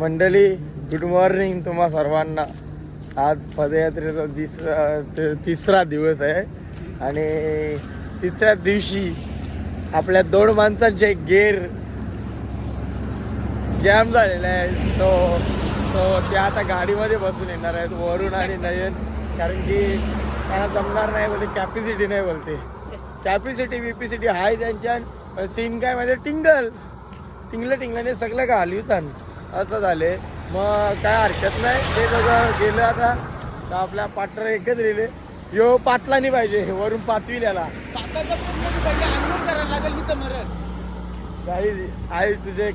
मंडळी, good morning तुम्हा सर्वांना. आज पदयात्रेचा तिसरा दिवस आहे आणि तिसऱ्या दिवशी आपल्या 2 माणसांचे गेअर जॅम झालेले आहे. तो ते आता गाडीमध्ये बसून येणार आहेत, वरुण आणि नयन, कारण की त्यांना जमणार नाही बोलते, कॅपॅसिटी नाही बोलते. कॅपॅसिटी विपॅसिटी आहे त्यांच्या. सीन काय म्हणजे टिंगल्याने सगळं का हलवितात असं झाले. मग काय हरकत नाही, ते सगळं गेलं. आता तर आपल्या पार्टनर एकच राहिले. यो पातला नाही पाहिजे, वरून पातवी याला काही आई तुझे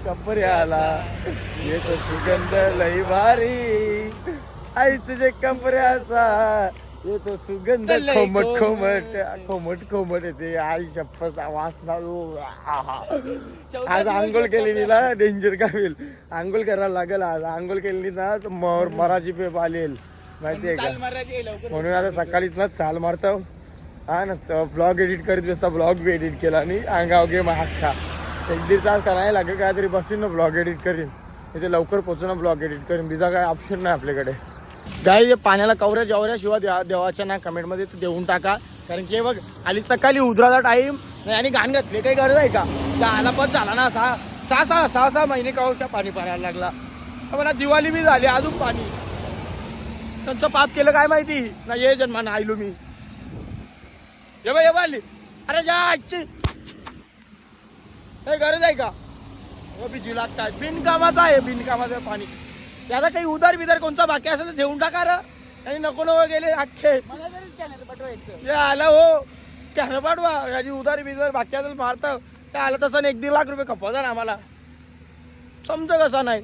कपडे आला येतो सुगंध लई भारी, आई तुझे कपड्याचा येतो सुगंध खोमट येते. आई शपथ वासना. आज आंघोळ केली ना, डेंजर का होईल. आंघोळ करायला लागेल. आज आंघोळ केली ना तर मराठी पेप आलेल, माहितीये का. म्हणून आता सकाळीच ना चाल मारतो. हा ना, ब्लॉग एडिट करीत बसता. ब्लॉग बी एडिट केला आणि अंगाव गेम अख्खा 1-1.5 तास करायला लागेल. काहीतरी बसीन ना ब्लॉग एडिट करीन, इथे लवकर पोहोचून ना ब्लॉग एडिट करीन. बिजा काय ऑप्शन नाही आपल्याकडे. गाई पाण्याला कवऱ्या जेवऱ्या शिवाय देवाच्या ना कमेंटमध्ये देऊन टाका, कारण की बघ आली सकाळी उधराचा टाईम नाही आणि घाण घातले. काही गरज आहे का. आला पण झाला ना 6 महिने कावशा पाणी पडायला लागला. मला दिवाळी बी झाली अजून पाणी. त्यांचं पाप केलं काय माहिती ना. ये जन्मानं आयलो मी. ये बाई अरे जा आजची काही गरज आहे का. बिजी लागतात. बिनकामाचं आहे, बिनकामाचं पाणी. त्याला काही उधार बिधार कोणता बाकी असेल तर देऊन टाका र. आणि नको गेले अख्खे आला हो कॅन पाठवा. याची उधार बिधार बाकी असेल मारतं काय आलं तसं 1-1.5 लाख रुपये खपवता ना आम्हाला. समजा कसा नाही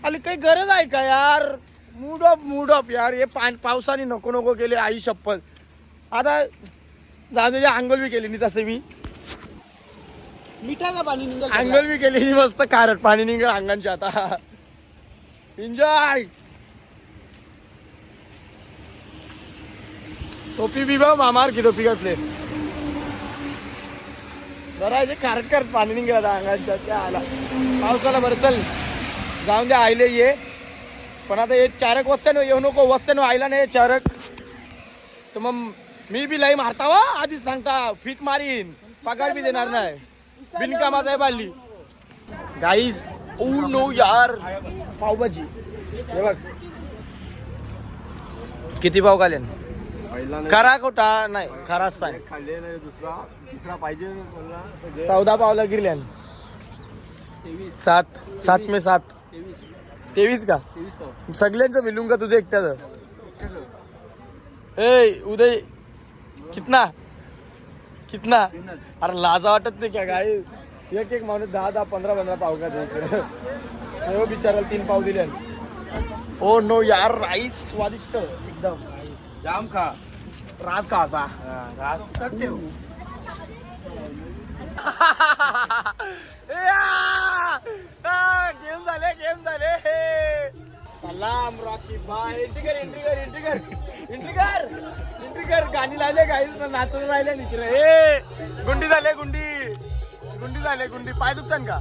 आली काही गरज आहे का यार. मूड ऑफ यार. हे पावसाने नको केले आई शपथ. आता जाऊ आंघोळ बी केली नाही तसे मी. मिठाचं पाणी निघाल आंघोळ बी केली नाही मस्त. खारट पाणी निघाल अंगांच्या. आता एन्जॉय. टोपी बी बा मामार की टोपी घातले बरं. खारट पाणी निघाल अंगांच्या. त्या आला पावसाला. बरं चल जाऊन द्या आईले ये. पण आता हे 4 वाजता येऊ नको. वाजता आईला नाही 4 तर मग मी बी लाई मारता वा. आधीच सांगता फिट मारीन. पगार बी देणार नाही. बिनकामाचा आहे बाल्ली. गाईज ओ नो यार पावभाजी. हे बघ किती पाव खाले. खरा खोटा नाही खराच सांग. खाल्ले नाही. तिसरा पाहिजे. 14 पावला गिरल्यान. 7 में 7 23 का. सगळ्यांचं मिळून का तुझं एकट्याचं. ए उदय कितना अरे लाजा वाटत नाही क्या. काय एक माणूस 10 15 पाव का ते बिचाराला 3 पाव दिले. ओ नो यार राईस स्वादिष्ट एकदम. जाम खा. रास का असा गेम झाले. सलाम रॉकी भाई. एंट्री कर. गाणी लावले गाईस नाचून राहिले निघले. हे गुंडी झाले. पाय दुखतात का.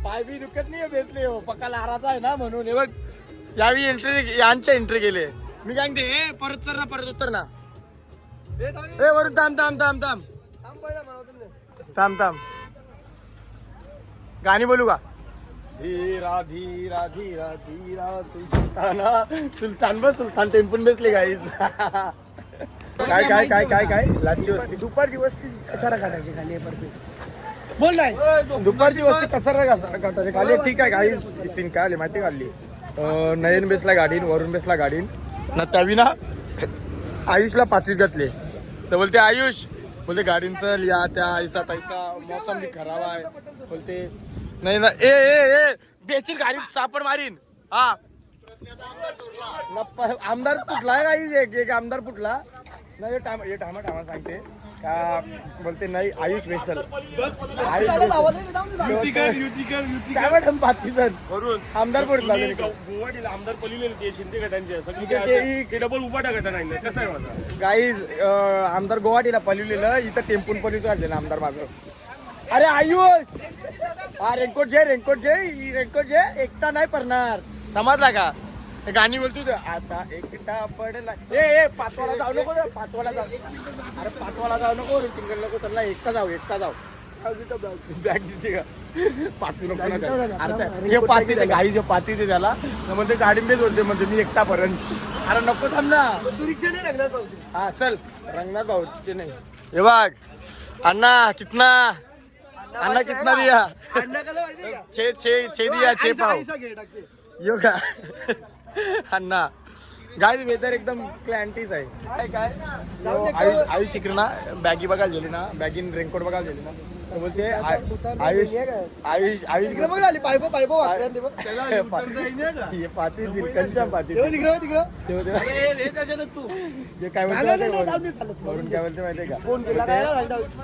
पाय बी दुखत नाही भेटले हो. पक्का लहाराचा आहे ना म्हणून. हे बघ यावी यांच्या एंट्री गेले. मी काय म्हणते परत उत्तर ना. हे वरून थांब गाणी बोलू का. धीरा धीरा धीरा धीरा सुलतान टेम्पून बसले गाईज. काय लाटची वस्ती. दुपारची वस्ती कसारा काढायची खाली. बोल नाही दुपारची वस्ती कसारा काढायची खाली. ठीक आहे गाईज. सीन काय आले माहिती काढली. नयन बेसला गाडीन, वरुण बेसला गाडीन ना. त्यावी ना आयुषला 5वीत घातले. तर बोलते आयुष बोलते गाडींचं लिहा त्या ऐसा तैसा. मौसम भी खराब आहे बोलते. नाही ना ए बेसील गाडी सापड मारीन. हा आमदार फुटला काही. एक आमदार फुटला नाही. टामा सांगते का बोलते नाही आयुष बेसल आमदार फुटला. आमदार पलिले शिंदे गटांचे सगळी डबल उभाटा गटा नाही. कसं आहे माझा गाईज. आमदार गुवाहाटीला पलिवलेलं. इथं टेम्पून पलिवतो आमदार माझं. अरे आयुष हा रेनकोट जे एकटा नाही पडणार समजला का गाणी बोलतो तू आता एकटा पडला ए पाचवाला जाऊ नको पाचवाला जाऊ अरे पाचवाला जाऊ नको सिंगल नको त्यांना एकटा जाऊ बॅग दिसते का पाचू नको अरे पाचीचे गाडी जे पाचीचे त्याला म्हणते गाडी बेच बोलते म्हणजे मी एकटा पर्यंत अरे नको थांब ना तू रिक्षा नाही रंगनाथ भाऊ हा चल रंगनाथ भाऊ ते नाही हे बघ अन्ना कितना दिया छे दिया छे पाव यो का अन्ना गाय वेदर एकदम क्लॅन्टीच आहे काय आयुष इकडे ना बॅगी बघायला गेली ना बॅगीन रेनकोट बघायला गेली ना तर बोलते आयुष पाती दिलकंच्या पाती काय बोलते माहितीये का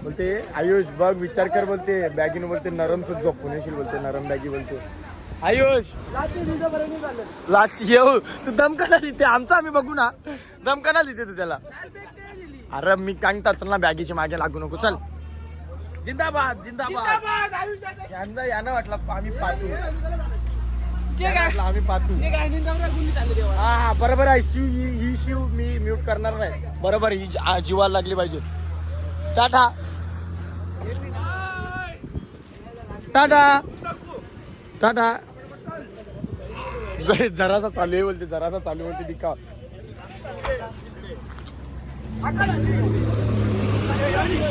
बोलते आयुष बघ विचार कर बोलते बॅगीन बोलते नरम सुद्धा झोपून येशील बोलते नरम बॅगी बोलते आयुष लास्ट येऊ तू दमकाना देते आमचा आम्ही बघू ना दमकाना देते तू त्याला अरे मी कांगता चल ना बॅगीच्या मागे लागू नको चल जिंदाबाद यानं वाटलं आम्ही पाहतो आम्ही पाहतो हा बरोबर आहे ही शिव मी म्यूट करणार नाही बरोबर ही जीवाला लागली पाहिजे टाटा जरासा चालू आहे बोलते दिका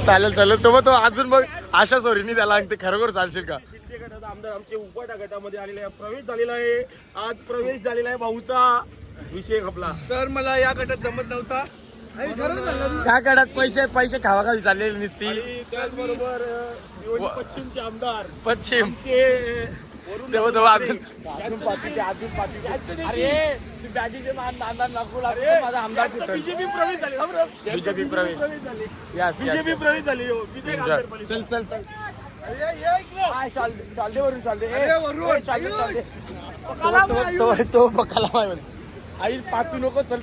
चालेल तो अजून बघ आशा सोरीनी त्याला ते खरोखर चालशील का शिंदे गटाचा आमदार आमचे उपाटा गटामध्ये आलेले आहे प्रवेश झालेला आहे आज प्रवेश झालेला आहे भाऊचा विषय खपला तर मला या गटात जमत नव्हता त्या काळात पैसे खावा खाली चाललेली निसती आणि त्याचबरोबर दिवणी पश्चिमचे आमदार पश्चिम तेव्हा अजून पातीचे अरे बॅगीचे नांदा नको लागले माझा आमदार बीजेपी प्रवेश झाले बीजेपी प्रवेश बीजेपी प्रवेश झाली चल चालते वरून चालते तो बघायला माहिती आई पाचू नको चल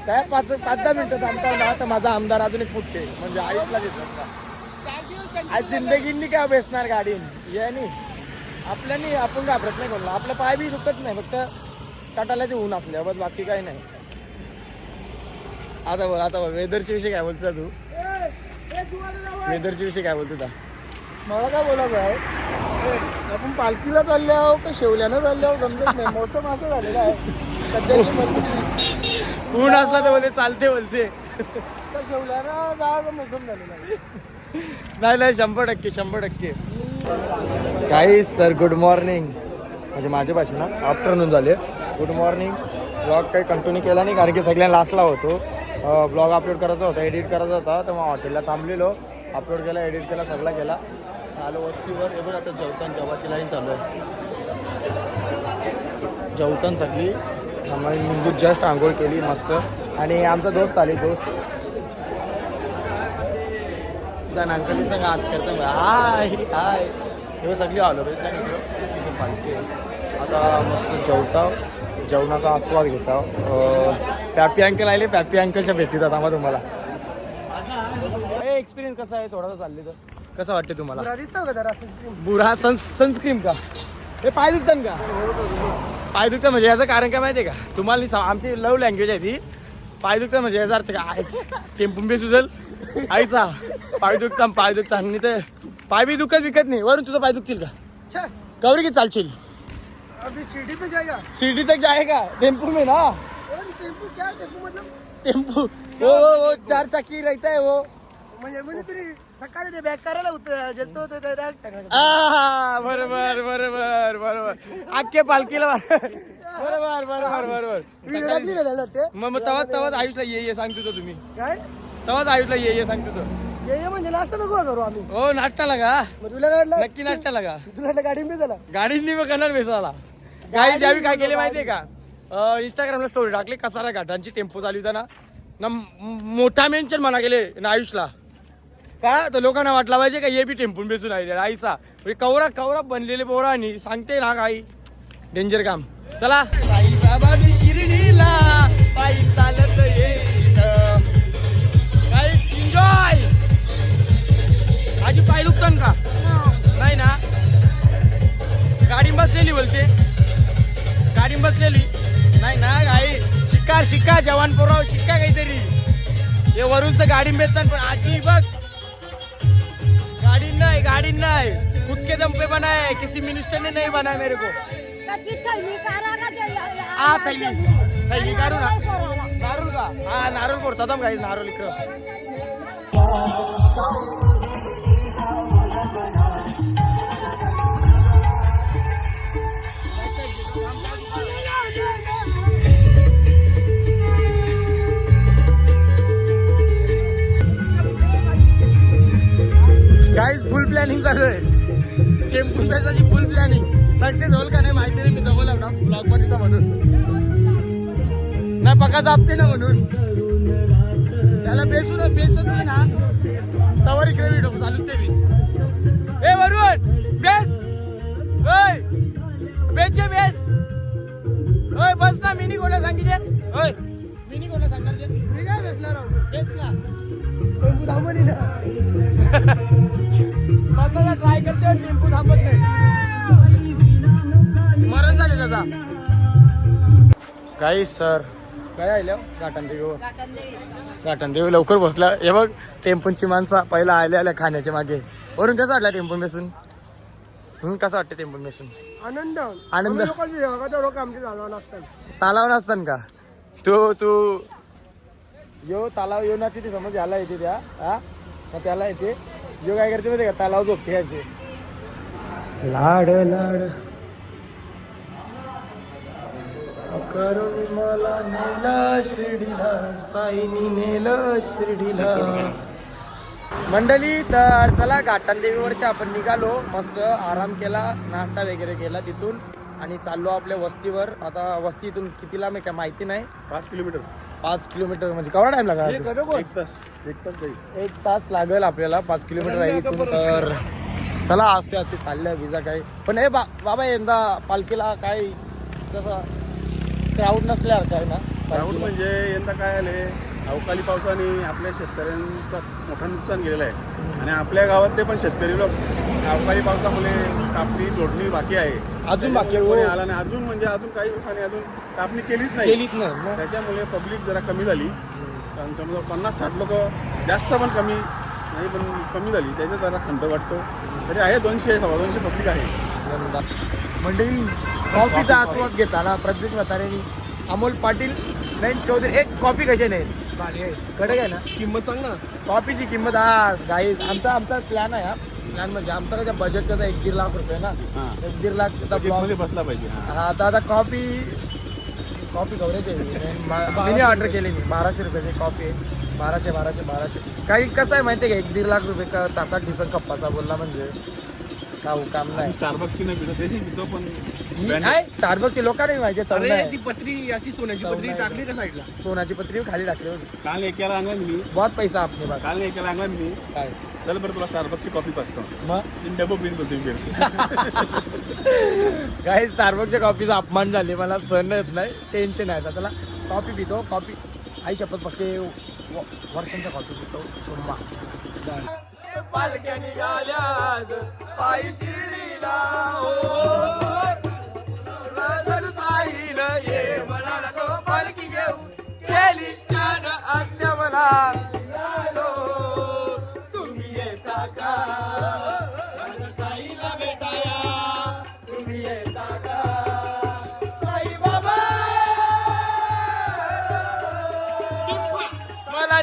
काय 5-10 मिनिटं थांबता ना तर माझा आमदार अजून एक फुटते म्हणजे आईला देतात आज जिंदगीनी काय बेसणार गाडी यानी आपल्यानी आपण घाबरत नाही कोणला आपला पाय बी दुखत नाही फक्त काटाला ते ऊन आपल्या बस बाकी काही नाही आता बघ वेदरच्या विषयी काय बोलतो तू वेदरच्या विषयी काय बोलतो मला काय बोलायचं आहे आपण पालखीला चालले आहो का शेवल्यानं चालले आहो समजत नाही मोसम असं झालेला आहे सध्या ऊन असला तर बोलते चालते बोलते तर शेवल्यानं जायचं मोसम झालेला आहे नाही 100% काही सर गुड मॉर्निंग म्हणजे माझ्या भाषे ना आफ्टरनून झाले गुड मॉर्निंग ब्लॉग काही कंटिन्यू केला नाही कारण की सगळ्यांना लास्टला होतो ब्लॉग अपलोड करायचा होता एडिट करायचा होता तर मग हॉटेलला थांबलेलो अपलोड केला एडिट केला सगळा केला आलो वस्तीवर हे बघ आता जेवताना लाईन चालू आहे जेवताना सगळी निघू जस्ट आंघोळ केली मस्त आणि आमचा दोस्त आले दोस्त अंकली सांगा हात करता हाय हे सगळी आलो पालखी आता मस्त जेवणाचा आस्वाद घेता पॅपी अंकल आले पॅपी अंकलच्या भेटीत आता आम्हाला तुम्हाला एक्सपिरियन्स कसा आहे थोडासा चालले तर कसं वाटते तुम्हाला दिसतो का जरा बुरा सनस्क्रीम का हे पाय दुखतात का पाय दुखतं म्हणजे याचं कारण काय माहिती आहे का तुम्हाला आमची लव्ह लँग्वेज आहे ती पाय दुखतं म्हणजे याचा अर्थ काय टेम्पुंबे सुजल आईचा पाय दुखता आणि ते पाय बी दुखत विकत नाही वरून तुझं पाय दुखतील का कवरी की चालशील अभी सीढ़ी पे जाएगा सीढ़ी तक जाएगा टेम्पो में ना टेम्पो क्या टेम्पो मतलब टेम्पो वो 4 चाकी रहता है वो म्हणजे तरी सकाळी ते बॅग करायला होतं बरोबर अख्खे पालखीला बरोबर मग तवाच आयुषला ये सांगतो तो तुम्ही काय तवाच आयुषला ये सांगतो तो ये म्हणजे नाश्ता नको करू आम्ही हो नाश्ता लगा तुला गाडला नक्की नाश्ता लगा तुला गाडी मी झाला गाडींनी मग करणार बेसाला गाडी ज्यावेळी काय केले माहितीये का इंस्टाग्रामला स्टोरी टाकली कसारा घाटांची टेम्पो चालू होता ना मोठा मेन्शन म्हणा गेले ना आयुषला का तर लोकांना वाटला पाहिजे का ये बी टेम्पून बेसून आले आईसा म्हणजे कवरा बनलेले पोरा आणि सांगते ना काही डेंजर काम चला साईबाबा शिर्डीला पायी चालत येईल एन्जॉय आजी पाय दुखतात का नाही ना शिक्का जवान पोराव शिक्का काहीतरी. हे वरूनच गाडी भेटतात पण आजी बघ गाड़ी नहीं खुद के दम पे बना है, किसी मिनिस्टर ने नहीं बना मेरे को. हा थैली काढू ना. नारूल का हा नारूल फोडतात हम काही नारूल इकडं. गाइस फुल प्लॅनिंग चालू आहे. टेम्पो पेसाची फुल प्लॅनिंग सक्सेस होईल का नाही माहिती नाही. मी जवळ ना ब्लॉग पण येतो म्हणून नाही पका जापते ना म्हणून त्याला बेसत नाही ना तवर इकडे व्हिडिओ चालू ते मी. ए वरुण बेस ओय बेसचे बेस ओय बस ना. मिनी कोणा सांगितले ओय मिनी कोणा सांगणार जे मी काय बेसणार बेस ना टेम्पो थांबवली ना. बसायला ट्राय करते टेम्पो थांबत नाही. मरण झाले त्याचा. काही सर काय आल्या घाटनदेवी लवकर बसला. हे बघ टेम्पोची माणसं पहिला आल्या खाण्याच्या मागे. वरून कसं वाटलं टेम्पो मेसून. कसं वाटतं टेम्पो मेसून. आनंद तालाव नसताना का तू यो तालाव यो नाची ती समज याला येते त्या हा मग त्याला येते. जो काय करते माहिती का तालाव झोपते याचे. लाड लाड करो मला नेला शिर्डीला साईनी नेलं शिर्डीला. मंडळी तर चला घाटनदेवीवरच्या आपण निघालो. मस्त आराम केला, नाश्ता वगैरे केला तिथून आणि चाललो आपल्या वस्तीवर. आता वस्ती इथून किती लांब आहे काय माहिती नाही. 5 किलोमीटर म्हणजे केवढा टाइम लागला. एक तास लागेल आपल्याला 5 किलोमीटर आहे इथून. तर चला आस्ते आस्ते चालल्या विजा काय. पण हे बाबा यंदा पालखीला काय जसं क्राऊड नसल्यावर काय ना. क्राऊड म्हणजे यंदा काय आले अवकाळी पावसाने आपल्या शेतकऱ्यांचं मोठं नुकसान गेलेलं आहे. आणि आपल्या गावातले पण शेतकरी लोक अवकाळी पावसामुळे कापणी जोडणी बाकी आहे. अजून बाकी कोणी आला नाही अजून. म्हणजे अजून काही लोकांनी अजून कापणी केलीच नाही. त्याच्यामुळे पब्लिक जरा कमी झाली. समजा 50-60 लोक जास्त पण कमी नाही पण कमी झाली. त्याच्यात जरा खंत वाटतो. तरी आहे 200-250 पब्लिक आहे. मंडळी कॉफीचा आस्वाद घेताना प्रदेश म्हातारेनी अमोल पाटील नाही चौधरी एक कॉफी कशी नाही कडक आहे ना. किंमत सांग ना कॉफीची किंमत. हा गाई आमचा प्लॅन आहे. हा प्लॅन म्हणजे आमचा कसं बजेट कसं 1-1.5 लाख रुपये ना. 1-1.5 लाख बसला पाहिजे. हा आता कॉफी गवऱ्याची मी ऑर्डर केली मी 1200 रुपयाची कॉफी आहे. 1200 काही कसं आहे माहिती आहे का 1-1.5 लाख रुपये का 7-8 दिवसात कप्पाचा बोलला म्हणजे काम नाही. स्टारबक्सची नाही पितो त्याची पितो पण नाही स्टारबक्सची लोकांना माहिती चालू. ती पत्री याची सोन्याची पत्री टाकली का साईडला. सोन्याची पत्री खाली टाकली होती. काल एकाला आणला मी बहुत पैसा आपने पास. काल एकाला आणला मी काय चल बरं तुला स्टारबक्सची कॉफी पाचतो मग 3 डबा पिन बोलतो. काही स्टारबक्सच्या कॉफीचा अपमान झाले मला सहन येत नाही. टेन्शन आहे त्याला. कॉफी पितो कॉफी आई शपथ पक्के वर्षांच्या कॉफी पितो. चुम्मा पालख्या निघाल्या पायी शिर्डीला ये म्हणाला तो पालखी घेऊन केली छान आज्ञा मला. तुम्ही येता का साईला भेटाया. तुम्ही येता का साई बाबा मला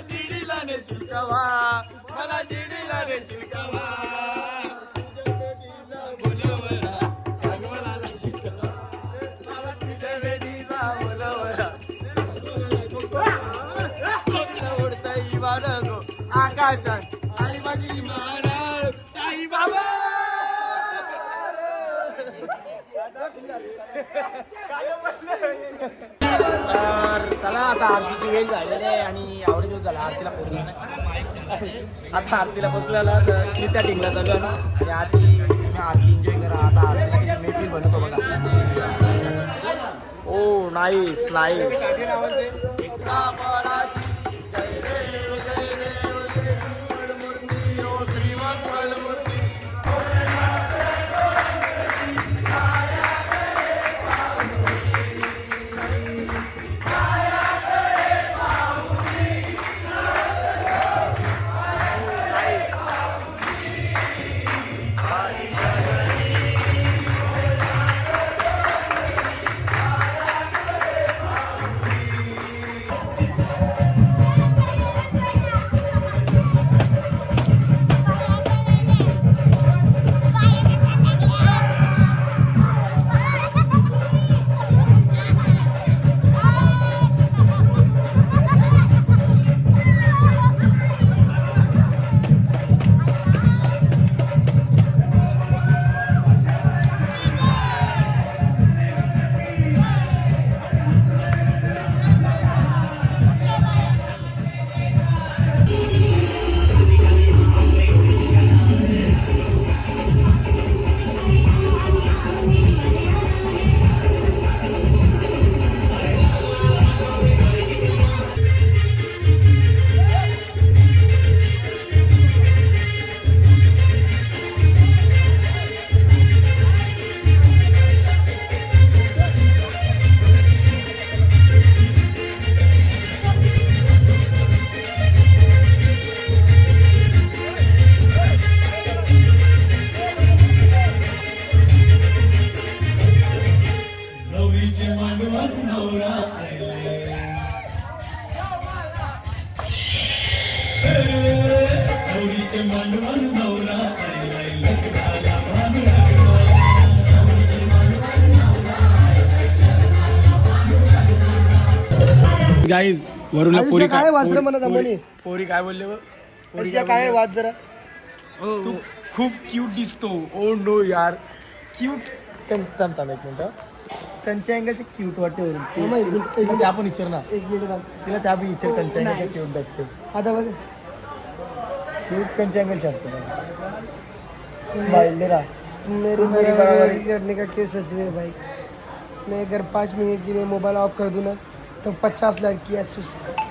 शिर्डीला नेशील कवा. मला शिर्डीला नेशील कवा. आकाशात आई माझी महाराज साई बाबा. चला आता आरतीची वेळ झालेली आहे आणि आवडे दिवस झाला आरतीला पोहोचला नाही. आता आरतीला पोहोचलेला तर मी त्या टिंगला चालू आणि आरती एन्जॉय करा. आता आरतीला कशी मेटली बनवतो बघा. ओ नाईस नाईस. गाईज वरूनला आयुष्य पोरी काय वाजलं म्हणत म्हणे पोरी काय बोलले बघ? पोरी आयुष्य काय वाद जरा तू खूप क्यूट दिसतो. ओ नो यार क्यूट. थांब एक मिनिट. त्यांच्या अँगलचे क्यूट वाटते वरून थांबा एक मिनिट, एक ते त्या पण विचार ना. एक मिनिट थांब. तिला त्या बी विचार त्यांच्या अँगलचे क्यूट असते. आता बघ क्यूट त्यांच्या अँगलचे असते. स्माइल दे ना. मेरी तुम मेरी बराबरी बराबरी करने का क्यों सोच रहे हो भाई? मैं अगर 5 मिनट के लिए मोबाइल ऑफ कर दूँ ना तो 50 लड़कियाँ सुसाइड